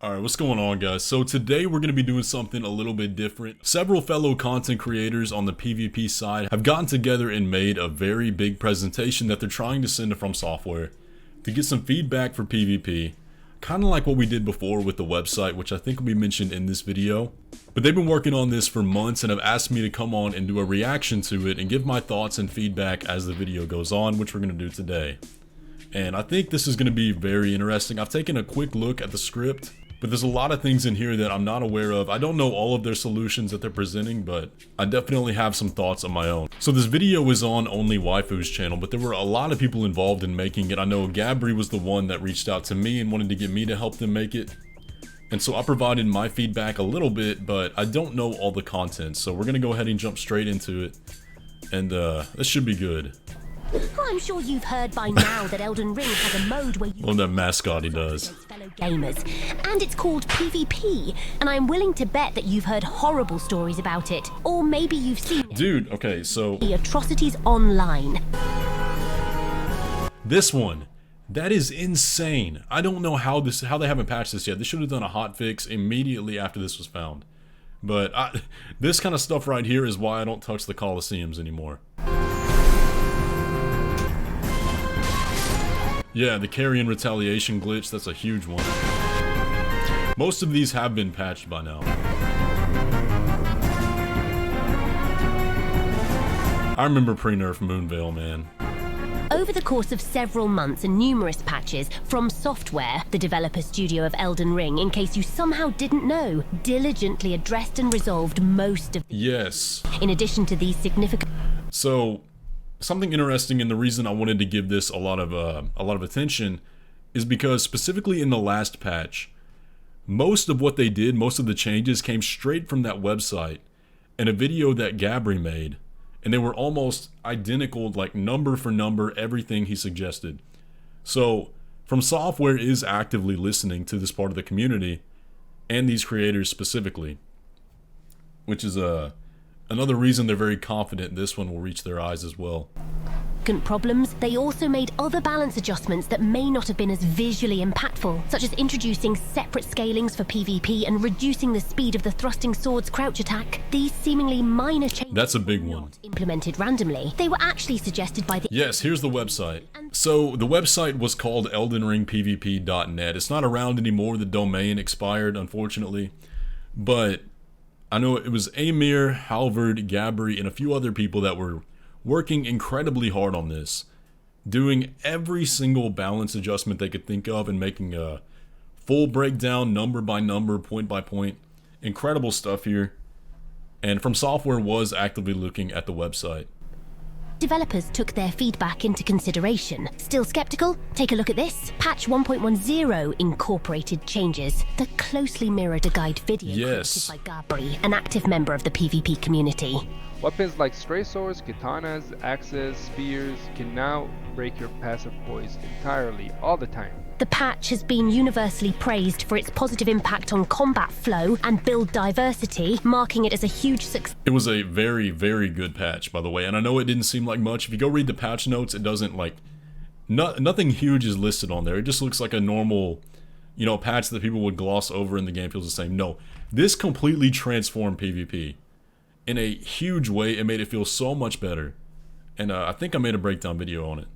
Alright, what's going on, guys? So today we're going to be doing something a little bit different. Several fellow content creators on the PvP side have gotten together and made a very big presentation that they're trying to send to FromSoftware to get some feedback for PvP. Kind of like what we did before with the website, which I think will be mentioned in this video. But they've been working on this for months and have asked me to come on and do a reaction to it and give my thoughts and feedback as the video goes on, which we're going to do today. And I think this is going to be very interesting. I've taken a quick look at the script, but there's a lot of things in here that I'm not aware of. I don't know all of their solutions that they're presenting, but I definitely have some thoughts of my own. So this video is on Only Waifu's channel, but there were a lot of people involved in making it. I know Gabri was the one that reached out to me and wanted to get me to help them make it. And so I provided my feedback a little bit, but I don't know all the content. So we're going to go ahead and jump straight into it. And this should be good. I'm sure you've heard by now that Elden Ring has a mode where you... Love that mascot he does. ...fellow gamers, and it's called PvP, and I'm willing to bet that you've heard horrible stories about it, or maybe you've seen it. Dude, okay, so... The atrocities online. This one, that is insane. I don't know how they haven't patched this yet. They should have done a hotfix immediately after this was found. But this kind of stuff right here is why I don't touch the Colosseums anymore. Yeah, the carrion retaliation glitch, that's a huge one. Most of these have been patched by now. I remember pre-nerf Moonveil, man. Over the course of several months and numerous patches, FromSoftware, the developer studio of Elden Ring, in case you somehow didn't know, diligently addressed and resolved most of the... Yes. In addition to these significant... So... something interesting, and the reason I wanted to give this a lot of attention is because specifically in the last patch, most of what they did, most of the changes came straight from that website and a video that Gabri made, and they were almost identical, like number for number, everything he suggested. So FromSoftware is actively listening to this part of the community and these creators specifically, which is another reason they're very confident this one will reach their eyes as well. Problems, they also made other balance adjustments that may not have been as visually impactful, such as introducing separate scalings for PvP and reducing the speed of the thrusting sword's crouch attack. These seemingly minor changes, that's a big one, implemented randomly. They were actually suggested by the... Yes, here's the website. So the website was called Elden Ring PvP.net. It's not around anymore. The domain expired, unfortunately. But I know it was Amir, Halvard, Gabri, and a few other people that were working incredibly hard on this, doing every single balance adjustment they could think of and making a full breakdown, number by number, point by point. Incredible stuff here. And FromSoftware was actively looking at the website. Developers took their feedback into consideration. Still skeptical? Take a look at this. Patch 1.10 incorporated changes that closely mirrored a guide video created by Gabri, an active member of the PvP community. Weapons like stray swords, katanas, axes, spears can now break your passive poise entirely, all the time. The patch has been universally praised for its positive impact on combat flow and build diversity, marking it as a huge success. It was a very, very good patch, by the way, and I know it didn't seem like much. If you go read the patch notes, it doesn't like... nothing huge is listed on there. It just looks like a normal, you know, patch that people would gloss over and the game feels the same. No, this completely transformed PvP. In a huge way, it made it feel so much better. And I think I made a breakdown video on it.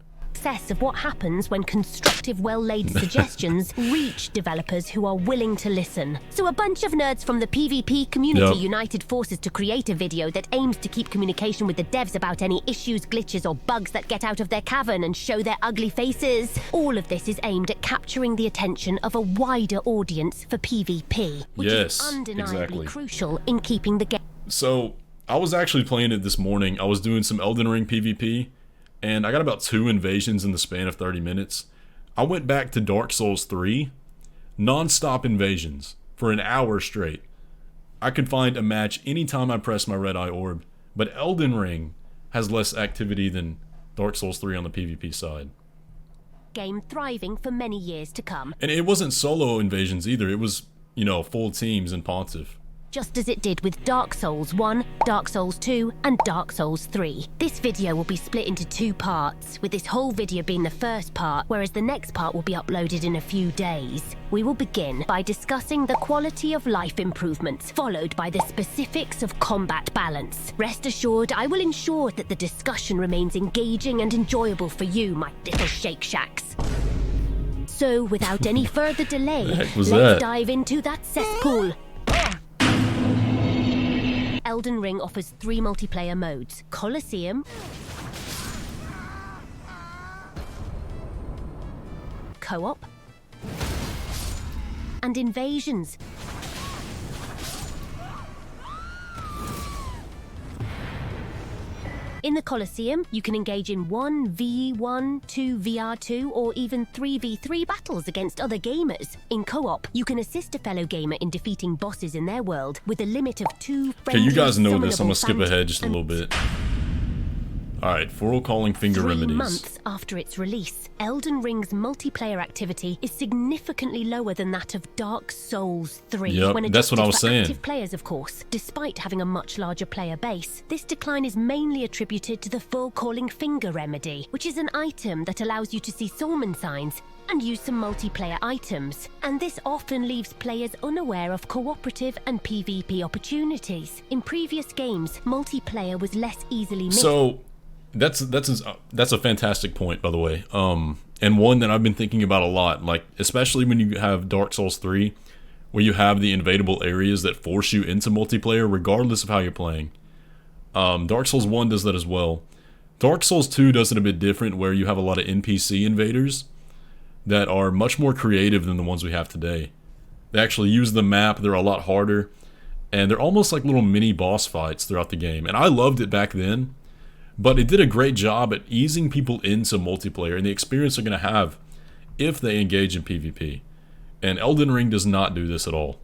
Of what happens when constructive, well-laid suggestions reach developers who are willing to listen. So a bunch of nerds from the PvP community united forces to create a video that aims to keep communication with the devs about any issues, glitches, or bugs that get out of their cavern and show their ugly faces. All of this is aimed at capturing the attention of a wider audience for PvP, which is undeniably crucial in keeping the game. So, I was actually playing it this morning. I was doing some Elden Ring PvP, and I got about 2 invasions in the span of 30 minutes. I went back to Dark Souls 3, non-stop invasions, for an hour straight. I could find a match anytime I pressed my red eye orb, but Elden Ring has less activity than Dark Souls 3 on the PvP side. Game thriving for many years to come. And it wasn't solo invasions either, it was, you know, full teams and Pontiff. just as it did with Dark Souls 1, Dark Souls 2, and Dark Souls 3. This video will be split into 2 parts, with this whole video being the first part, whereas the next part will be uploaded in a few days. We will begin by discussing the quality of life improvements, followed by the specifics of combat balance. Rest assured, I will ensure that the discussion remains engaging and enjoyable for you, my little Shake Shacks. So, without any further delay, let's dive into that cesspool. Elden Ring offers 3 multiplayer modes: Colosseum, Co-op, and Invasions. In the Colosseum, you can engage in 1v1, 2vr2, or even 3v3 battles against other gamers. In co-op, you can assist a fellow gamer in defeating bosses in their world with a limit of 2 friendly. Okay, you guys know this. I'm gonna skip ahead just a little bit. Alright, Foro calling finger 3 remedies. months after its release, Elden Ring's multiplayer activity is significantly lower than that of Dark Souls 3. Yep, that's what I was saying. Active players, of course. Despite having a much larger player base, this decline is mainly attributed to the full calling finger remedy, which is an item that allows you to see soulman signs and use some multiplayer items. And this often leaves players unaware of cooperative and PvP opportunities. In previous games, multiplayer was less easily missed. So that's a fantastic point, by the way, and one that I've been thinking about a lot, like especially when you have Dark Souls 3, where you have the invadable areas that force you into multiplayer regardless of how you're playing. Dark Souls 1 does that as well. Dark Souls 2 does it a bit different, where you have a lot of NPC invaders that are much more creative than the ones we have today. They actually use the map, they're a lot harder, and they're almost like little mini boss fights throughout the game, and I loved it back then. But it did a great job at easing people into multiplayer and the experience they're going to have if they engage in PvP. And Elden Ring does not do this at all.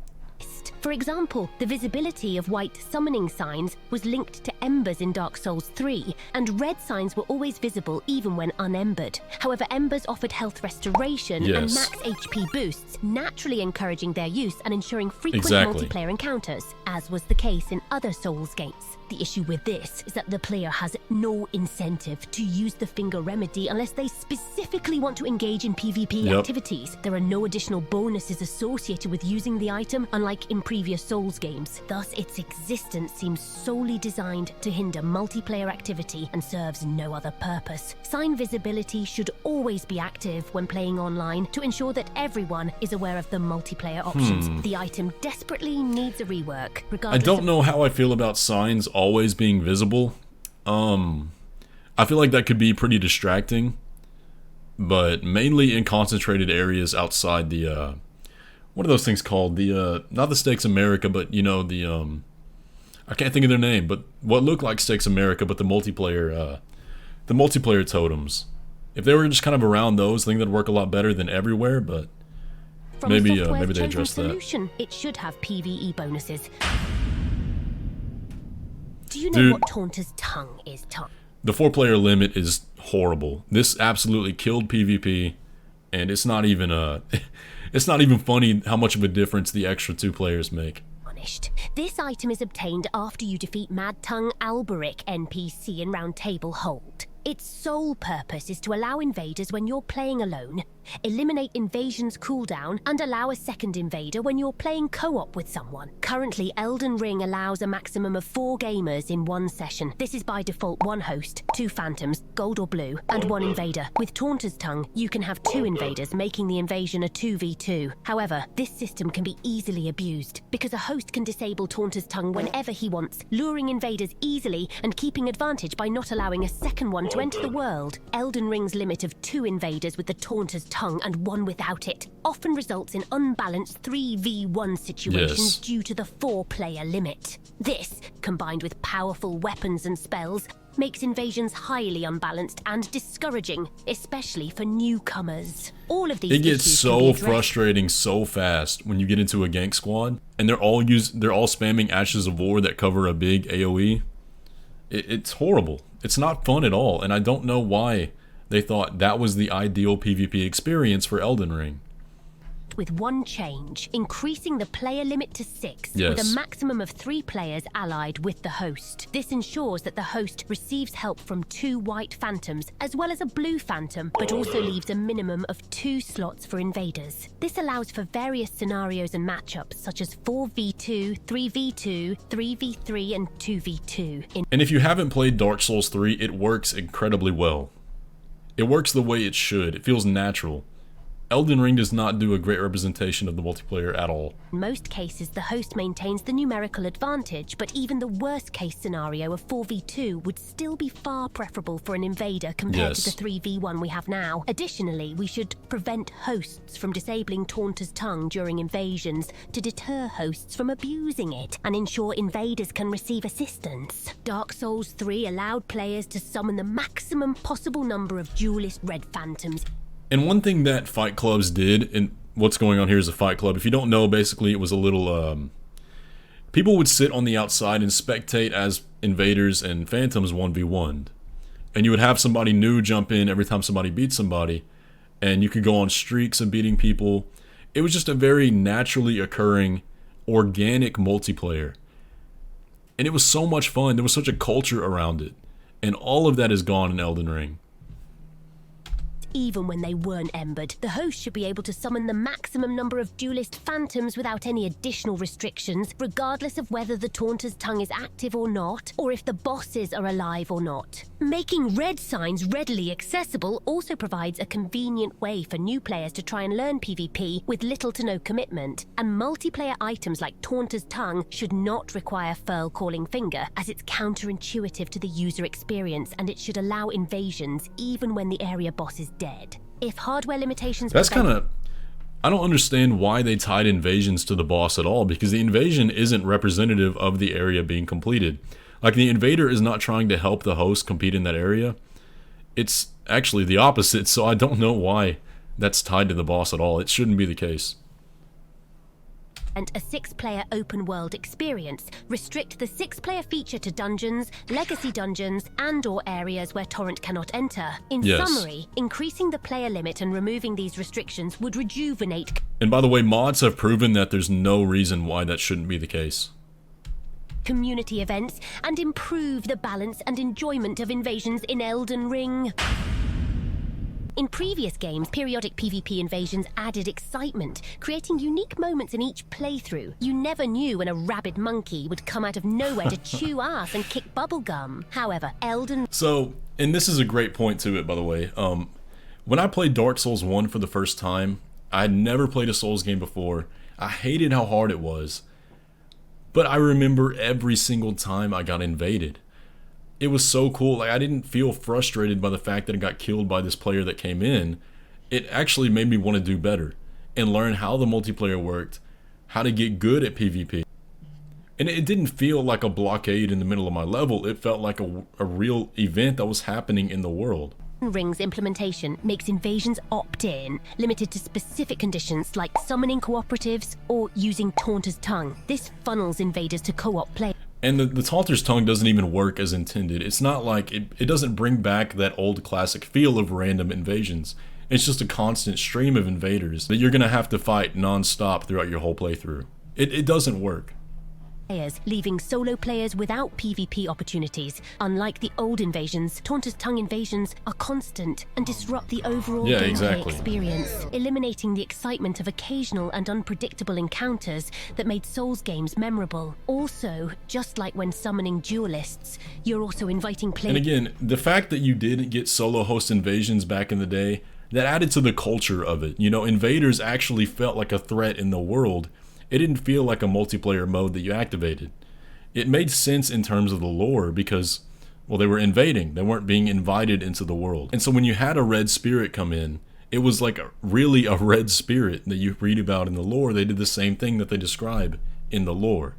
For example, the visibility of white summoning signs was linked to embers in Dark Souls 3, and red signs were always visible even when unembered. However, embers offered health restoration and max HP boosts, naturally encouraging their use and ensuring frequent multiplayer encounters, as was the case in other Souls games. The issue with this is that the player has no incentive to use the finger remedy unless they specifically want to engage in PvP activities. There are no additional bonuses associated with using the item, unlike in previous Souls games. Thus, its existence seems solely designed to hinder multiplayer activity and serves no other purpose. Sign visibility should always be active when playing online to ensure that everyone is aware of the multiplayer options. The item desperately needs a rework. I don't know how I feel about signs always being visible. I feel like that could be pretty distracting, but mainly in concentrated areas outside the what are those things called? The not the Stakes America, but you know, the I can't think of their name, but what look like Stakes America, but the multiplayer totems. If they were just kind of around those, I think that'd work a lot better than everywhere, but maybe they address that. It should have PvE bonuses. Do you know what Taunter's Tongue is, Tom? The 4-player limit is horrible. This absolutely killed PvP, and it's not even it's not even funny how much of a difference the extra 2 players make. This item is obtained after you defeat Mad Tongue Alberic NPC in Round Table Hold. Its sole purpose is to allow invaders when you're playing alone, eliminate invasion's cooldown, and allow a second invader when you're playing co-op with someone. Currently, Elden Ring allows a maximum of 4 gamers in one session. This is by default 1 host, 2 phantoms, gold or blue, and 1 invader. With Taunter's Tongue, you can have 2 invaders, making the invasion a 2v2. However, this system can be easily abused, because a host can disable Taunter's Tongue whenever he wants, luring invaders easily and keeping advantage by not allowing a second one to enter the world. Elden Ring's limit of 2 invaders with the Taunter's Tongue and 1 without it often results in unbalanced 3v1 situations due to the 4-player limit. This, combined with powerful weapons and spells, makes invasions highly unbalanced and discouraging, especially for newcomers. All of these it gets so frustrating so fast when you get into a gank squad and they're all spamming Ashes of War that cover a big AoE. It's horrible. It's not fun at all, and I don't know why they thought that was the ideal PvP experience for Elden Ring. FromSoft with one change, increasing the player limit to 6, Yes. with a maximum of 3 players allied with the host. This ensures that the host receives help from 2 white phantoms, as well as a blue phantom, but also leaves a minimum of 2 slots for invaders. This allows for various scenarios and matchups, such as 4v2, 3v2, 3v3, and 2v2. And if you haven't played Dark Souls 3, it works incredibly well. It works the way it should. It feels natural. Elden Ring does not do a great representation of the multiplayer at all. In most cases, the host maintains the numerical advantage, but even the worst case scenario of 4v2 would still be far preferable for an invader compared to the 3v1 we have now. Additionally, we should prevent hosts from disabling Taunter's Tongue during invasions to deter hosts from abusing it and ensure invaders can receive assistance. Dark Souls 3 allowed players to summon the maximum possible number of duelist red phantoms. And one thing that fight clubs did, and what's going on here is a fight club. If you don't know, basically it was a little, people would sit on the outside and spectate as invaders and phantoms 1v1'd. And you would have somebody new jump in every time somebody beat somebody, and you could go on streaks of beating people. It was just a very naturally occurring, organic multiplayer. And it was so much fun. There was such a culture around it. And all of that is gone in Elden Ring. Even when they weren't embered, the host should be able to summon the maximum number of duelist phantoms without any additional restrictions, regardless of whether the Taunter's Tongue is active or not, or if the bosses are alive or not. Making red signs readily accessible also provides a convenient way for new players to try and learn PvP with little to no commitment, and multiplayer items like Taunter's Tongue should not require Furl Calling Finger, as it's counterintuitive to the user experience, and it should allow invasions even when the area boss is dead. If hardware limitations... That's kind of... I don't understand why they tied invasions to the boss at all, because the invasion isn't representative of the area being completed. Like, the invader is not trying to help the host compete in that area. It's actually the opposite, so I don't know why that's tied to the boss at all. It shouldn't be the case. And a 6-player open-world experience. Restrict the 6-player feature to dungeons, legacy dungeons, and/or areas where Torrent cannot enter. In summary, increasing the player limit and removing these restrictions would rejuvenate... And by the way, mods have proven that there's no reason why that shouldn't be the case. ...community events, and improve the balance and enjoyment of invasions in Elden Ring. In previous games, periodic PvP invasions added excitement, creating unique moments in each playthrough. You never knew when a rabid monkey would come out of nowhere to chew ass and kick bubblegum. However, Elden... So, and this is a great point to it, by the way. When I played Dark Souls 1 for the first time, I had never played a Souls game before. I hated how hard it was. But I remember every single time I got invaded. It was so cool. Like, I didn't feel frustrated by the fact that I got killed by this player that came in. It actually made me want to do better and learn how the multiplayer worked, how to get good at PvP. And it didn't feel like a blockade in the middle of my level. It felt like a real event that was happening in the world. Ring's implementation makes invasions opt-in, limited to specific conditions like summoning cooperatives or using Taunter's Tongue. This funnels invaders to co-op play. And the Taunter's Tongue doesn't even work as intended. It's not like, it doesn't bring back that old classic feel of random invasions. It's just a constant stream of invaders that you're going to have to fight non-stop throughout your whole playthrough. It doesn't work. Leaving solo players without PvP opportunities. Unlike the old invasions, Taunter's Tongue invasions are constant and disrupt the overall gameplay experience, eliminating the excitement of occasional and unpredictable encounters that made Souls games memorable. Also, just like when summoning duelists, you're also inviting players... And again, the fact that you didn't get solo host invasions back in the day, that added to the culture of it. You know, invaders actually felt like a threat in the world. It didn't feel like a multiplayer mode that you activated. It made sense in terms of the lore because, well, they were invading. They weren't being invited into the world. And so when you had a red spirit come in, it was like really a red spirit that you read about in the lore. They did the same thing that they describe in the lore.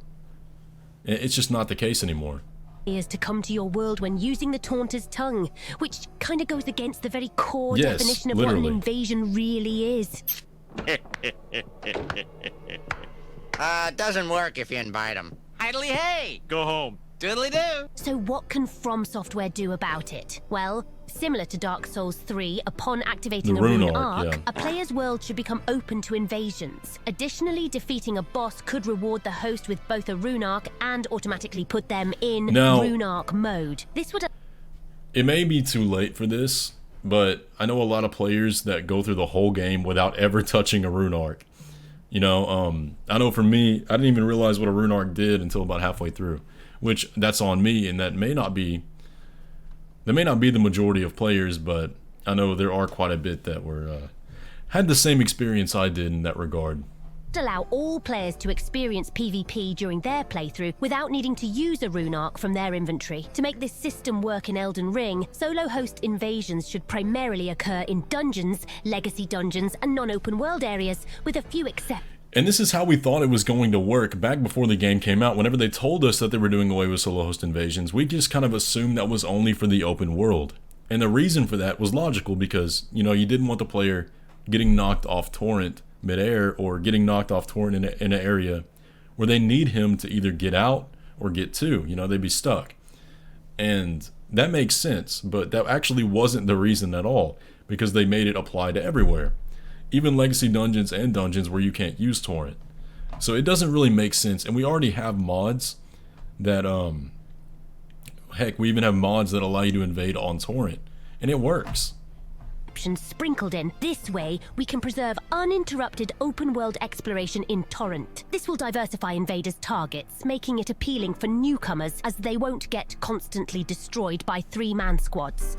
It's just not the case anymore. Is to come to your world when using the Taunter's Tongue, which kind of goes against the very core definition of what an invasion really is. Doesn't work if you invite them. Idly hey! Go home. Doodly do! So what can FromSoftware do about it? Well, Similar to Dark Souls 3, upon activating The a rune rune arc, arc, yeah. a player's world should become open to invasions. Additionally, defeating a boss could reward the host with both a rune arc and automatically put them in Now, rune arc mode. This would... It may be too late for this, but I know a lot of players that go through the whole game without ever touching a rune arc. You know, I know for me, I didn't even realize what a rune arc did until about halfway through, which that's on me, and that may not be the majority of players, but I know there are quite a bit that were had the same experience I did in that regard. allow all players to experience PvP during their playthrough without needing to use a rune arc from their inventory. To make this system work in Elden Ring, solo host invasions should primarily occur in dungeons, legacy dungeons, and non-open world areas, with a few exceptions. And this is how we thought it was going to work back before the game came out. Whenever they told us that they were doing away with solo host invasions, we just kind of assumed that was only for the open world. And the reason for that was logical because, you know, you didn't want the player getting knocked off torrent midair or getting knocked off torrent in an area where they need him to either get out or get to. You know, they'd be stuck. And that makes sense, but that actually wasn't the reason at all, because they made it apply to everywhere. Even legacy dungeons and dungeons where you can't use torrent. So it doesn't really make sense, and we already have mods that, heck, we even have mods that allow you to invade on torrent, and it works. Sprinkled in. This way, we can preserve uninterrupted open-world exploration in Torrent. This will diversify invaders' targets, making it appealing for newcomers, as they won't get constantly destroyed by three-man squads.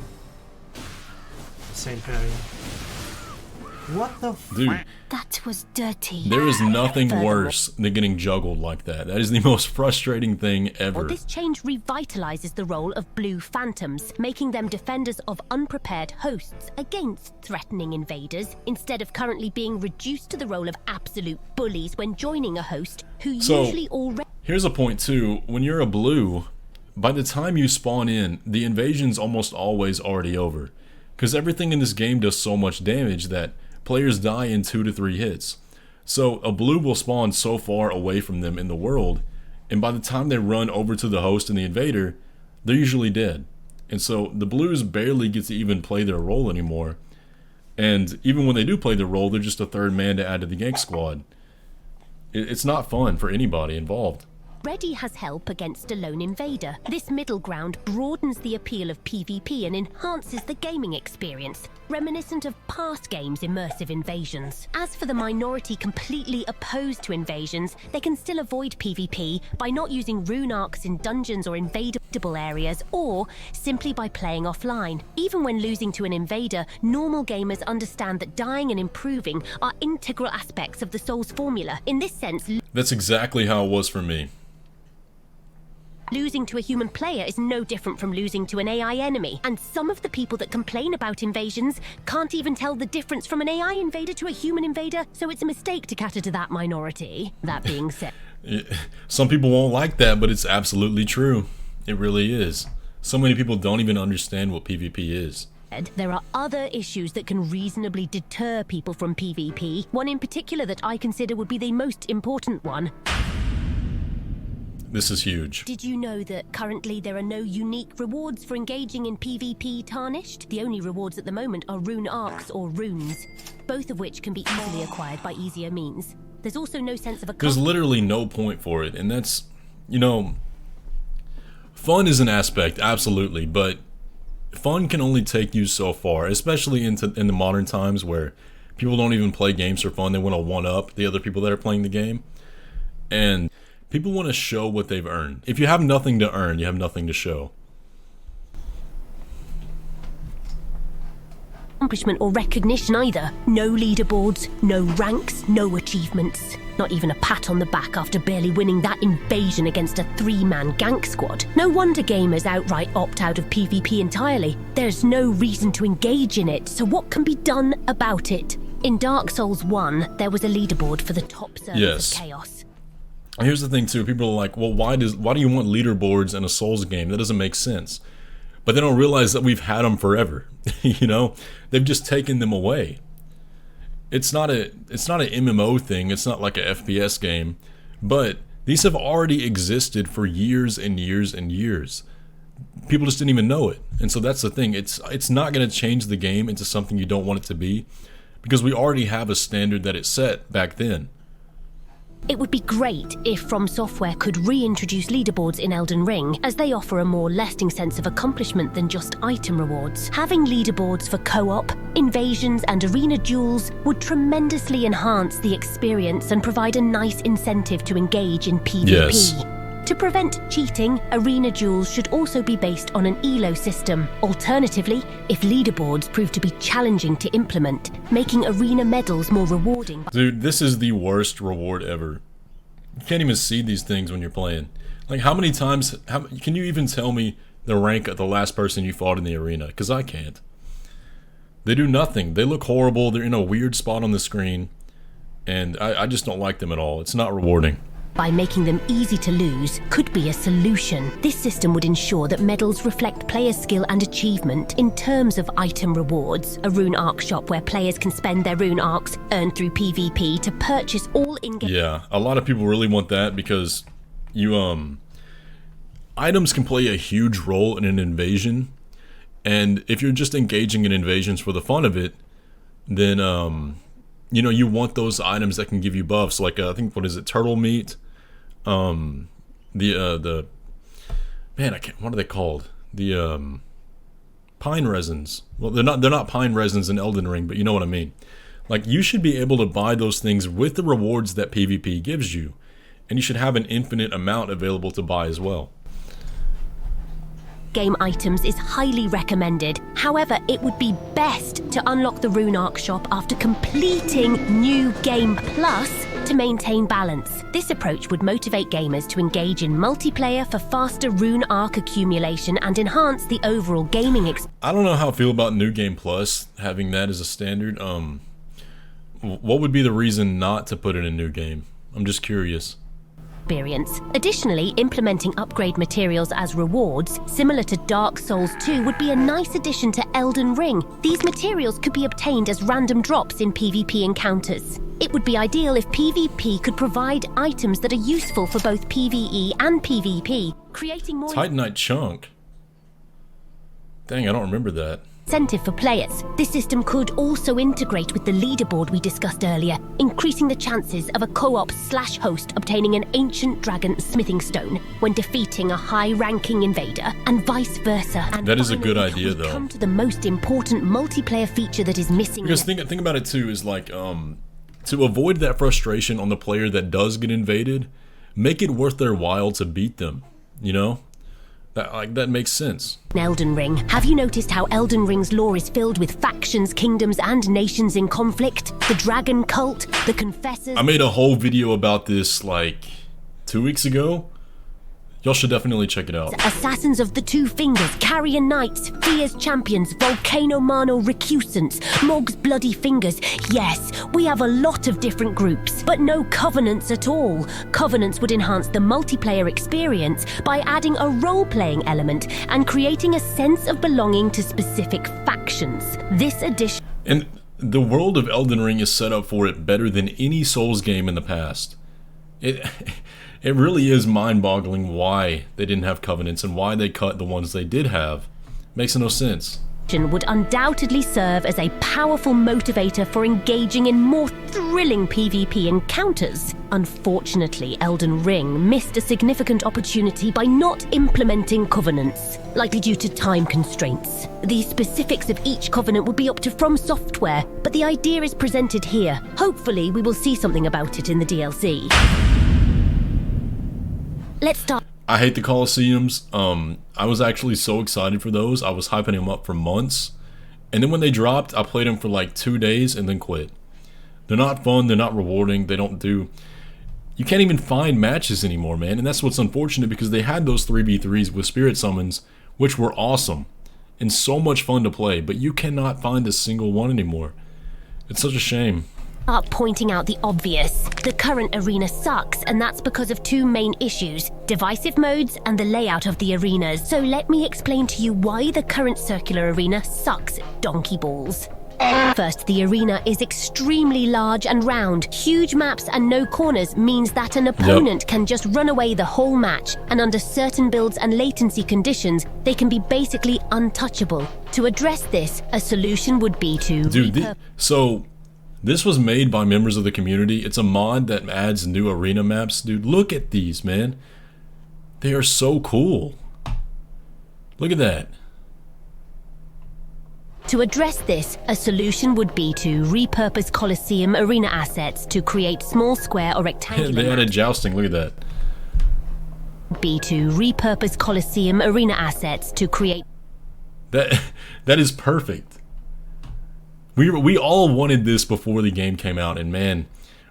Same parry. What the f- Dude, That was dirty. there is nothing Furthermore, worse than getting juggled like that. That is the most frustrating thing ever. this change revitalizes the role of blue phantoms, making them defenders of unprepared hosts against threatening invaders, instead of currently being reduced to the role of absolute bullies when joining a host who So, usually already... Here's a point too. When you're a blue, by the time you spawn in, the invasion's almost always already over. Because everything in this game does so much damage that players die in 2 to 3 hits. So a blue will spawn so far away from them in the world, and by the time they run over to the host and the invader, they're usually dead. And so the blues barely get to even play their role anymore. And even when they do play their role, they're just a third man to add to the gank squad. It's not fun for anybody involved. already has help against a lone invader. This middle ground broadens the appeal of PvP and enhances the gaming experience, reminiscent of past games' immersive invasions. As for the minority completely opposed to invasions, they can still avoid PvP by not using rune arcs in dungeons or invadable areas, or simply by playing offline. Even when losing to an invader, normal gamers understand that dying and improving are integral aspects of the Souls formula. In this sense, That's exactly how it was for me. losing to a human player is no different from losing to an AI enemy, and some of the people that complain about invasions can't even tell the difference from an AI invader to a human invader, so it's a mistake to cater to that minority. That being said, Some people won't like that, but it's absolutely true. It really is. So many people don't even understand what PvP is. there are other issues that can reasonably deter people from PvP. One in particular that I consider would be the most important one. This is huge. Did you know that currently there are no unique rewards for engaging in PvP Tarnished? The only rewards at the moment are rune arcs or runes, both of which can be easily acquired by easier means. There's also no sense of a There's literally no point for it, and that's, you know, fun is an aspect, absolutely, but fun can only take you so far, especially in the modern times where people don't even play games for fun. They want to one-up the other people that are playing the game, and people want to show what they've earned. If you have nothing to earn, you have nothing to show. accomplishment or recognition either. No leaderboards, no ranks, no achievements. Not even a pat on the back after barely winning that invasion against a three-man gank squad. No wonder gamers outright opt out of PvP entirely. There's no reason to engage in it, so what can be done about it? In Dark Souls 1, there was a leaderboard for the top servers of Chaos. Here's the thing too, people are like, well, why do you want leaderboards in a Souls game? That doesn't make sense. But they don't realize that we've had them forever. You know, they've just taken them away. It's not an MMO thing. It's not like a FPS game, but these have already existed for years and years and years. people just didn't even know it. And so that's the thing. It's not going to change the game into something you don't want it to be, because we already have a standard that it set back then. It would be great if FromSoftware could reintroduce leaderboards in Elden Ring, as they offer a more lasting sense of accomplishment than just item rewards. Having leaderboards for co-op, invasions and arena duels would tremendously enhance the experience and provide a nice incentive to engage in PvP. Yes. To prevent cheating, arena duels should also be based on an elo system. Alternatively, if leaderboards prove to be challenging to implement, making arena medals more rewarding. Dude, this is the worst reward ever. You can't even see these things when you're playing. Like, how many times, can you even tell me the rank of the last person you fought in the arena? Because I can't. They do nothing. They look horrible. They're in a weird spot on the screen. And I just don't like them at all. It's not rewarding. By making them easy to lose could be a solution. This system would ensure that medals reflect players' skill and achievement in terms of item rewards, a rune arc shop where players can spend their rune arcs earned through PvP to purchase all in-game. Yeah, a lot of people really want that because items can play a huge role in an invasion, and if you're just engaging in invasions for the fun of it, then you know, you want those items that can give you buffs, like I think, what is it, turtle meat? Man, I can't. What are they called? The pine resins. Well, they're not pine resins in Elden Ring, but you know what I mean. Like, you should be able to buy those things with the rewards that PvP gives you, and you should have an infinite amount available to buy as well. Game items is highly recommended. However, it would be best to unlock the Rune Arc shop after completing New Game Plus to maintain balance. This approach would motivate gamers to engage in multiplayer for faster Rune Arc accumulation and enhance the overall gaming experience. I don't know how I feel about New Game Plus, having that as a standard. What would be the reason not to put in a new game? I'm just curious. Additionally, implementing upgrade materials as rewards, similar to Dark Souls 2, would be a nice addition to Elden Ring. These materials could be obtained as random drops in PvP encounters. It would be ideal if PvP could provide items that are useful for both PvE and PvP, creating more Titanite chunk. Dang, I don't remember that. Incentive for players. This system could also integrate with the leaderboard we discussed earlier, increasing the chances of a co-op /host obtaining an ancient dragon smithing stone when defeating a high-ranking invader, and vice versa. And that is a good finally, idea, we though. Come to the most important multiplayer feature that is missing. Because think about it too, is like to avoid that frustration on the player that does get invaded, make it worth their while to beat them. You know? That makes sense. Elden Ring. Have you noticed how Elden Ring's lore is filled with factions, kingdoms, and nations in conflict? The dragon cult, the confessors. I made a whole video about this like 2 weeks ago. Y'all should definitely check it out. Assassins of the Two Fingers, Carrion Knights, Fear's Champions, Volcano Mano Recusants, Mog's Bloody Fingers. Yes, we have a lot of different groups, but no covenants at all. Covenants would enhance the multiplayer experience by adding a role-playing element and creating a sense of belonging to specific factions. This addition... And the world of Elden Ring is set up for it better than any Souls game in the past. It really is mind-boggling why they didn't have covenants and why they cut the ones they did have. Makes no sense. Would undoubtedly serve as a powerful motivator for engaging in more thrilling PvP encounters. Unfortunately, Elden Ring missed a significant opportunity by not implementing covenants, likely due to time constraints. The specifics of each covenant would be up to FromSoftware, but the idea is presented here. Hopefully, we will see something about it in the DLC. Let's start. I hate the Colosseums. I was actually so excited for those. I was hyping them up for months. And then when they dropped, I played them for like 2 days and then quit. They're not fun. They're not rewarding. They don't do... You can't even find matches anymore, man. And that's what's unfortunate, because they had those 3v3s with spirit summons, which were awesome and so much fun to play. But you cannot find a single one anymore. It's such a shame. Pointing out the obvious. The current arena sucks, and that's because of two main issues: divisive modes and the layout of the arenas. So let me explain to you why the current circular arena sucks, donkey balls. First, the arena is extremely large and round. Huge maps and no corners means that an opponent can just run away the whole match, and under certain builds and latency conditions, they can be basically untouchable. To address this, a solution would be to so this was made by members of the community. It's a mod that adds new arena maps. Dude, look at these, man. They are so cool. Look at that. To address this, a solution would be to repurpose Colosseum arena assets to create small square or rectangular They added jousting, look at that. Be to repurpose Colosseum arena assets to create... That is perfect. We all wanted this before the game came out, and man,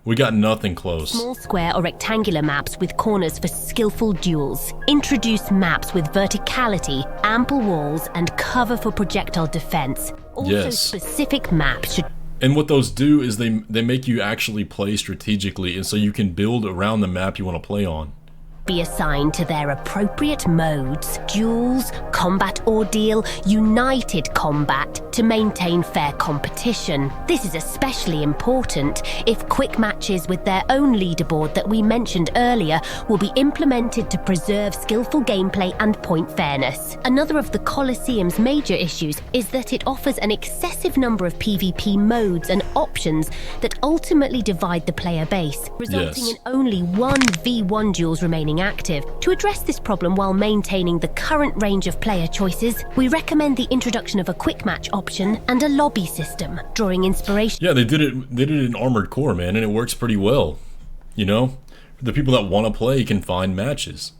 we got nothing close. Small square or rectangular maps with corners for skillful duels. Introduce maps with verticality, ample walls, and cover for projectile defense. Also, specific maps should... And what those do is they make you actually play strategically, and so you can build around the map you want to play on. Be assigned to their appropriate modes, duels, combat ordeal, united combat, to maintain fair competition. This is especially important if quick matches with their own leaderboard that we mentioned earlier will be implemented to preserve skillful gameplay and point fairness. Another of the Colosseum's major issues is that it offers an excessive number of PvP modes and options that ultimately divide the player base, resulting in only 1v1 duels remaining active. To address this problem while maintaining the current range of player choices, we recommend the introduction of a quick match option and a lobby system, drawing inspiration. Yeah, they did it in Armored Core, man, and it works pretty well. You know, the people that want to play can find matches.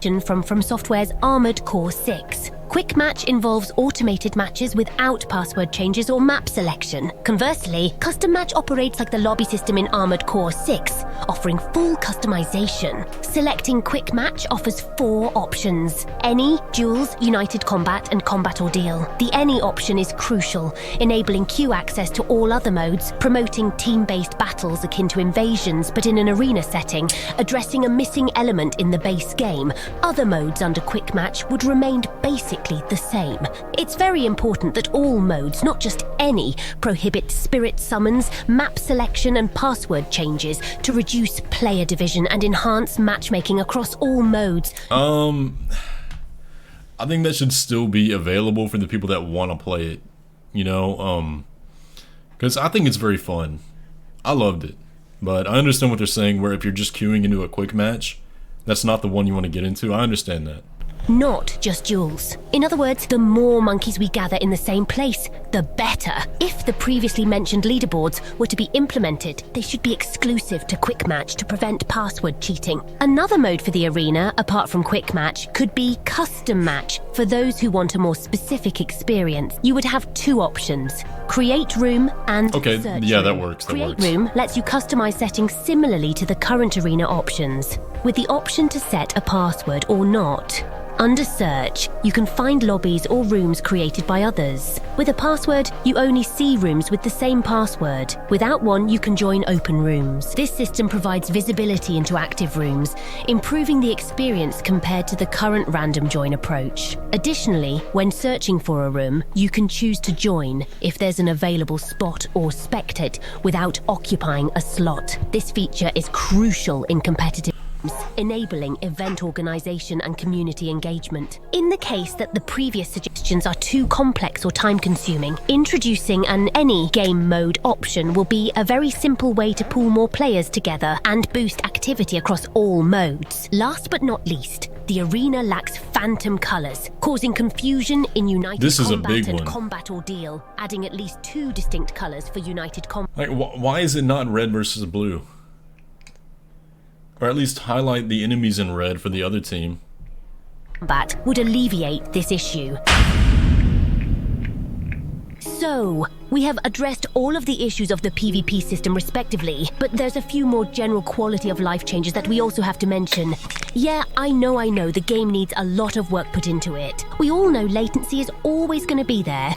From FromSoftware's Armored Core 6. Quick Match involves automated matches without password changes or map selection. Conversely, Custom Match operates like the lobby system in Armored Core 6, offering full customization. Selecting Quick Match offers 4 options: Any, Duels, United Combat, and Combat Ordeal. The Any option is crucial, enabling queue access to all other modes, promoting team-based battles akin to invasions but in an arena setting, addressing a missing element in the base game. Other modes under Quick Match would remain basically the same. It's very important that all modes, not just any, prohibit spirit summons, map selection, and password changes to reduce player division and enhance matchmaking across all modes. I think that should still be available for the people that want to play it, you know, because I think it's very fun. I loved it, but I understand what they're saying, where if you're just queuing into a quick match, that's not the one you want to get into. I understand that. Not just duels. In other words, the more monkeys we gather in the same place, the better. If the previously mentioned leaderboards were to be implemented, they should be exclusive to Quick Match to prevent password cheating. Another mode for the arena, apart from Quick Match, could be Custom Match for those who want a more specific experience. You would have 2 options: Create Room and Okay, Search yeah, Room. that works. Create Room lets you customize settings similarly to the current arena options, with the option to set a password or not. Under Search, you can find lobbies or rooms created by others. With a password, you only see rooms with the same password. Without one, you can join open rooms. This system provides visibility into active rooms, improving the experience compared to the current random join approach. Additionally, when searching for a room, you can choose to join if there's an available spot or spectate without occupying a slot. This feature is crucial in competitive, enabling event organization and community engagement. In the case that the previous suggestions are too complex or time-consuming, introducing an any game mode option will be a very simple way to pull more players together and boost activity across all modes. Last but not least, the arena lacks phantom colors, causing confusion in United Combat and Combat Ordeal, adding at least 2 distinct colors for United Combat. Like, why is it not red versus blue? Or at least highlight the enemies in red for the other team. Combat would alleviate this issue. So, We have addressed all of the issues of the PvP system respectively, but there's a few more general quality of life changes that we also have to mention. Yeah, I know, the game needs a lot of work put into it. We all know latency is always going to be there,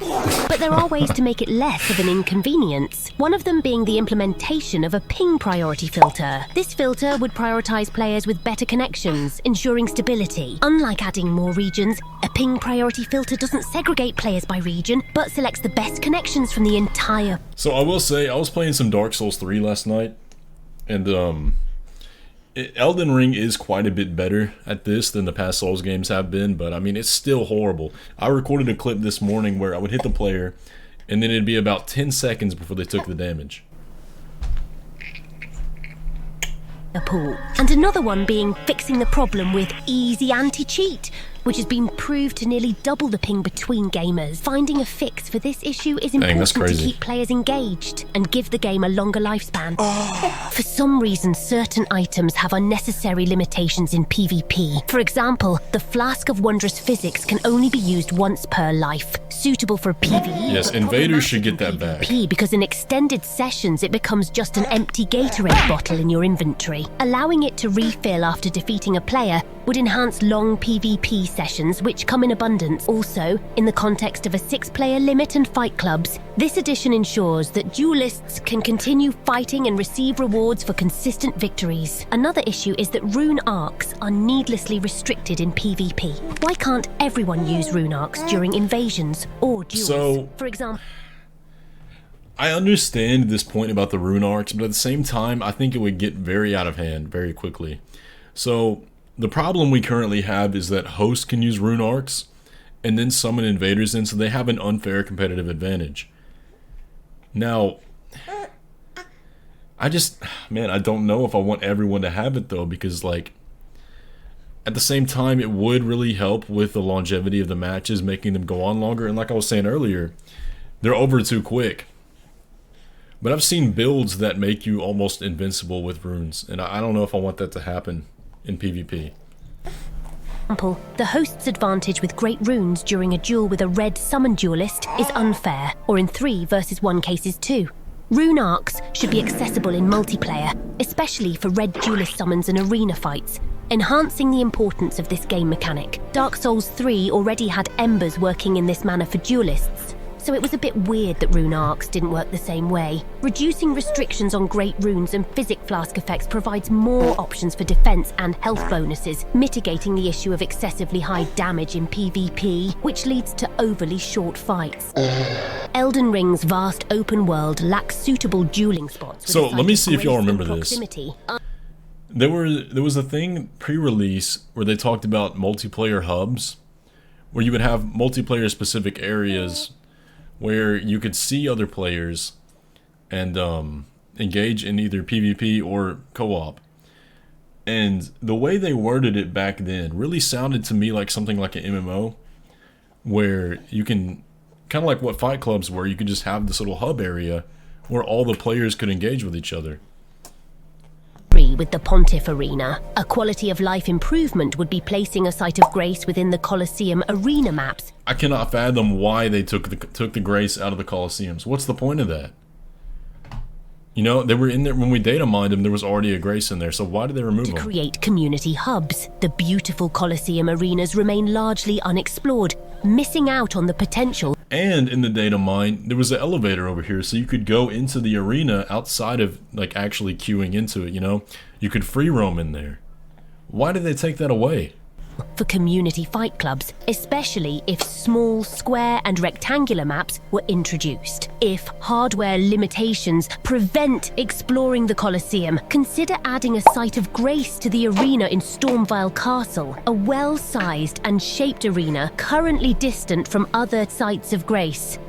but there are ways to make it less of an inconvenience. One of them being the implementation of a ping priority filter. This filter would prioritize players with better connections, ensuring stability. Unlike adding more regions, a ping priority filter doesn't segregate players by region, but selects the best connections from the entire... So I will say, I was playing some Dark Souls 3 last night, and Elden Ring is quite a bit better at this than the past Souls games have been, but I mean, it's still horrible. I recorded a clip this morning where I would hit the player, and then it'd be about 10 seconds before they took the damage. A pool. And another one being fixing the problem with easy anti-cheat, which has been proved to nearly double the ping between gamers. Finding a fix for this issue is important to keep players engaged and give the game a longer lifespan. For some reason, certain items have unnecessary limitations in PvP. For example, the Flask of Wondrous Physics can only be used once per life, suitable for PvE. Yes, invaders should get that back. Because in extended sessions, it becomes just an empty Gatorade bottle in your inventory. Allowing it to refill after defeating a player would enhance long PvP sessions, which come in abundance. Also, in the context of a 6-player limit and fight clubs, this addition ensures that duelists can continue fighting and receive rewards for consistent victories. Another issue is that rune arcs are needlessly restricted in PvP. Why can't everyone use rune arcs during invasions or duels? For example, I understand this point about the rune arcs, but at the same time, I think it would get very out of hand very quickly. So the problem we currently have is that hosts can use rune arcs and then summon invaders in, so they have an unfair competitive advantage. Now, I don't know if I want everyone to have it though, because like, at the same time, it would really help with the longevity of the matches, making them go on longer. And like I was saying earlier, they're over too quick. But I've seen builds that make you almost invincible with runes, and I don't know if I want that to happen in PvP. The host's advantage with great runes during a duel with a red summon duelist is unfair, or in 3 versus 1 cases too. Rune arcs should be accessible in multiplayer, especially for red duelist summons and arena fights, enhancing the importance of this game mechanic. Dark Souls 3 already had embers working in this manner for duelists, so it was a bit weird that rune arcs didn't work the same way. Reducing restrictions on great runes and physic flask effects provides more options for defense and health bonuses, mitigating the issue of excessively high damage in PvP, which leads to overly short fights. Elden Ring's vast open world lacks suitable dueling spots. So let me see if y'all remember this. There was a thing pre-release where they talked about multiplayer hubs, where you would have multiplayer specific areas where you could see other players and engage in either PvP or co-op. And the way they worded it back then really sounded to me like something like an MMO, where you can, kind of like what fight clubs were, you could just have this little hub area where all the players could engage with each other. With the Pontiff Arena, a quality of life improvement would be placing a site of grace within the Colosseum arena maps. I cannot fathom why they took the grace out of the Colosseums. What's the point of that? You know, they were in there when we data mined them. There was already a grace in there, so why did they remove them? To create community hubs, the beautiful Colosseum arenas remain largely unexplored, missing out on the potential. And in the data mine, there was an elevator over here, so you could go into the arena outside of like actually queuing into it. You know, you could free roam in there. Why did they take that away? For community fight clubs, especially if small, square and rectangular maps were introduced. If hardware limitations prevent exploring the Colosseum, consider adding a site of grace to the arena in Stormvile Castle, a well-sized and shaped arena currently distant from other sites of grace.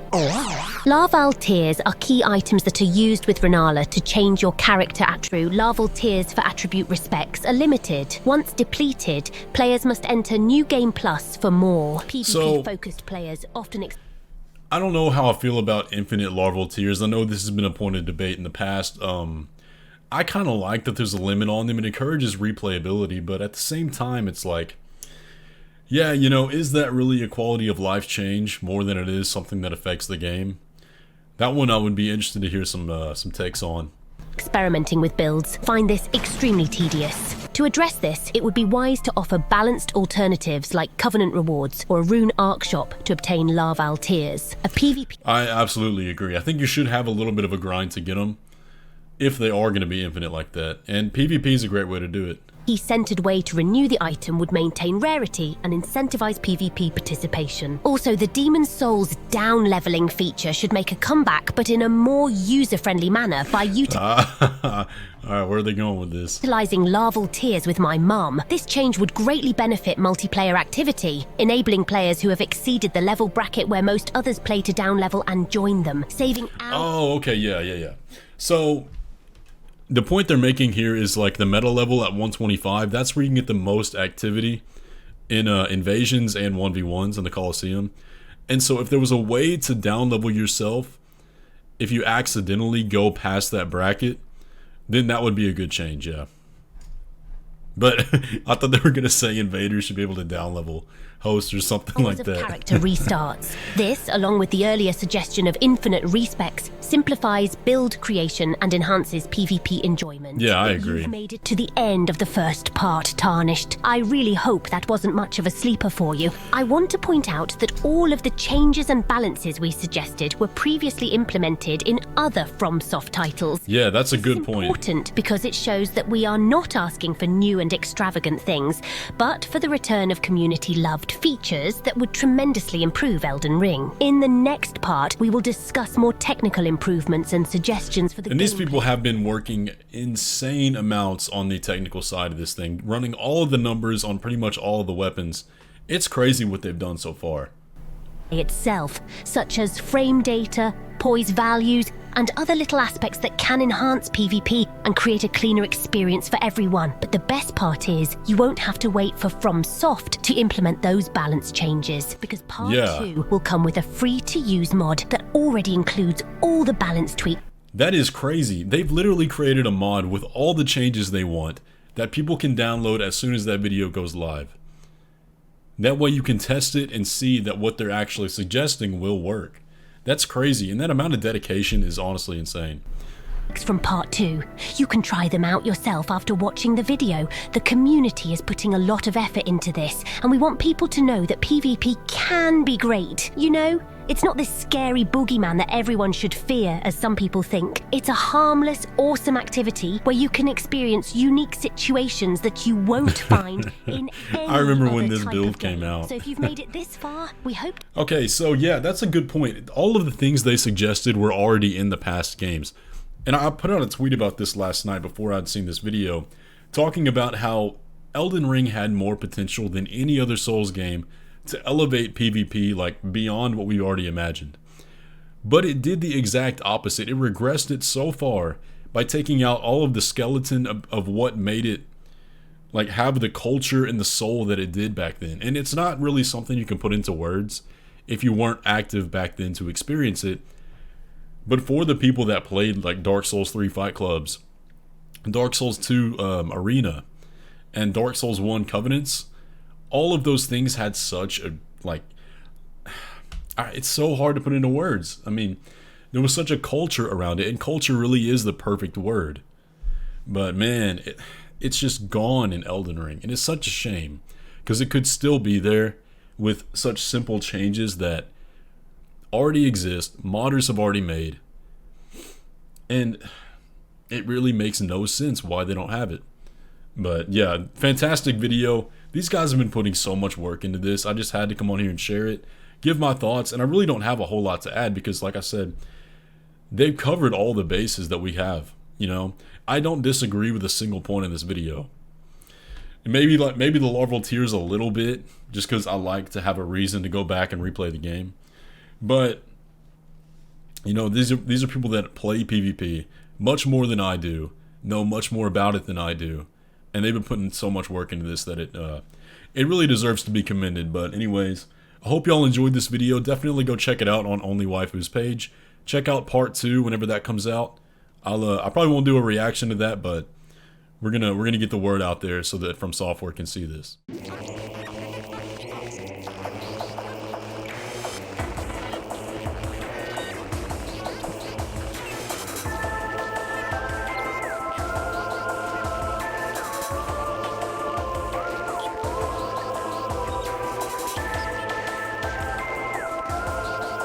Larval tears are key items that are used with Rennala to change your character attribute. Larval tears for attribute respects are limited. Once depleted, players must enter New Game Plus for more. PvP-focused players often I don't know how I feel about infinite larval tears. I know this has been a point of debate in the past. I kind of like that there's a limit on them. It encourages replayability, but at the same time, it's like, yeah, you know, is that really a quality of life change more than it is something that affects the game? That one I would be interested to hear some takes on. Experimenting with builds find this extremely tedious. To address this, it would be wise to offer balanced alternatives like Covenant rewards or a Rune Arc shop to obtain Larval tiers. A PvP... I absolutely agree. I think you should have a little bit of a grind to get them, if they are going to be infinite like that. And PvP is a great way to do it. Centered way to renew the item would maintain rarity and incentivize PvP participation. Also, the Demon Souls down leveling feature should make a comeback, but in a more user-friendly manner by Alright, where are they going with this? utilizing larval tiers with my mum. This change would greatly benefit multiplayer activity, enabling players who have exceeded the level bracket where most others play to down level and join them, saving hours. Oh, okay, yeah. So, the point they're making here is like the meta level at 125, that's where you can get the most activity in invasions and 1v1s in the Coliseum. And so if there was a way to down level yourself, if you accidentally go past that bracket, then that would be a good change, yeah. But I thought they were going to say invaders should be able to down level hosts or something like that. Character restarts. This, along with the earlier suggestion of infinite respecs, simplifies build creation and enhances PvP enjoyment. Yeah, I agree. You've made it to the end of the first part, Tarnished. I really hope that wasn't much of a sleeper for you. I want to point out that all of the changes and balances we suggested were previously implemented in other FromSoft titles. Yeah, that's a good point. Important because it shows that we are not asking for new and extravagant things, but for the return of community-loved features that would tremendously improve Elden Ring. In the next part, we will discuss more technical improvements and suggestions for the And these people have been working insane amounts on the technical side of this thing, running all of the numbers on pretty much all of the weapons. It's crazy what they've done so far. Itself, such as frame data, poise values, and other little aspects that can enhance PvP and create a cleaner experience for everyone. But the best part is, you won't have to wait for FromSoft to implement those balance changes, because part 2 will come with a free-to-use mod that already includes all the balance tweaks. That is crazy. They've literally created a mod with all the changes they want that people can download as soon as that video goes live. That way you can test it and see that what they're actually suggesting will work. That's crazy, and that amount of dedication is honestly insane. From part 2. You can try them out yourself after watching the video. The community is putting a lot of effort into this, and we want people to know that PvP can be great. You know, it's not this scary boogeyman that everyone should fear, as some people think. It's a harmless, awesome activity where you can experience unique situations that you won't find in any I remember other when this type build of game. came out. So if you've made it this far, we hope... Okay, so yeah, that's a good point. All of the things they suggested were already in the past games. And I put out a tweet about this last night before I'd seen this video, talking about how Elden Ring had more potential than any other Souls game to elevate PvP like beyond what we already imagined. But it did the exact opposite. It regressed it so far by taking out all of the skeleton of what made it like have the culture and the soul that it did back then. And it's not really something you can put into words if you weren't active back then to experience it. But for the people that played like Dark Souls 3 Fight Clubs, Dark Souls 2 Arena, and Dark Souls 1 Covenants, all of those things had such a, like, it's so hard to put into words. I mean, there was such a culture around it, and culture really is the perfect word. But man, it's just gone in Elden Ring, and it's such a shame, because it could still be there with such simple changes that already exist, modders have already made, and it really makes no sense why they don't have it. But yeah, fantastic video. These guys have been putting so much work into this. I just had to come on here and share it, give my thoughts, and I really don't have a whole lot to add because, like I said, they've covered all the bases that we have. You know, I don't disagree with a single point in this video. Maybe the larval tiers a little bit, just because I like to have a reason to go back and replay the game. But you know, these are people that play PvP much more than I do, know much more about it than I do, and they've been putting so much work into this that it really deserves to be commended. But anyways, I hope y'all enjoyed this video. Definitely go check it out on Only Waifu's page. Check out part 2 whenever that comes out. I probably won't do a reaction to that, but we're gonna get the word out there so that FromSoftware can see this.